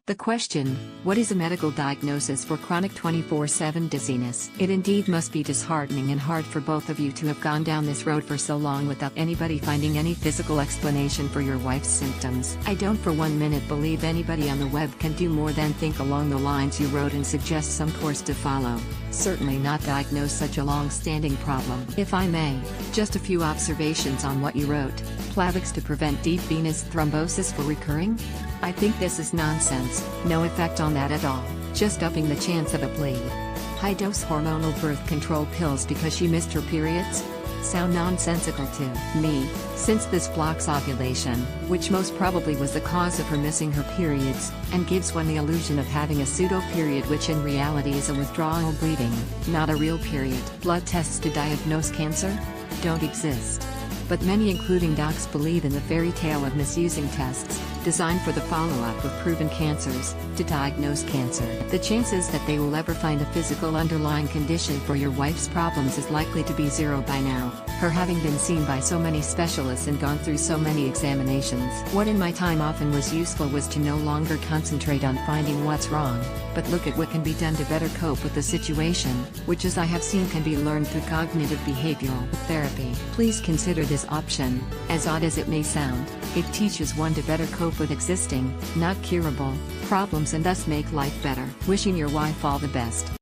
The question, what is a medical diagnosis for chronic 24/7 dizziness? It indeed must be disheartening and hard for both of you to have gone down this road for so long without anybody finding any physical explanation for your wife's symptoms. I don't for 1 minute believe anybody on the web can do more than think along the lines you wrote and suggest some course to follow. Certainly not diagnose such a long-standing problem. If I may, just a few observations on what you wrote. Plavix to prevent deep venous thrombosis for recurring? I think this is nonsense, no effect on that at all, just upping the chance of a bleed. High-dose hormonal birth control pills because she missed her periods? Sound nonsensical to me, since this blocks ovulation, which most probably was the cause of her missing her periods, and gives one the illusion of having a pseudo-period which in reality is a withdrawal bleeding, not a real period. Blood tests to diagnose cancer? Don't exist. But many including docs believe in the fairy tale of misusing tests, designed for the follow-up of proven cancers, to diagnose cancer. The chances that they will ever find a physical underlying condition for your wife's problems is likely to be zero by now, her having been seen by so many specialists and gone through so many examinations. What in my time often was useful was to no longer concentrate on finding what's wrong, but look at what can be done to better cope with the situation, which as I have seen can be learned through cognitive behavioral therapy. Please consider this option, as odd as it may sound. It teaches one to better cope with existing, not curable, problems and thus make life better. Wishing your wife all the best.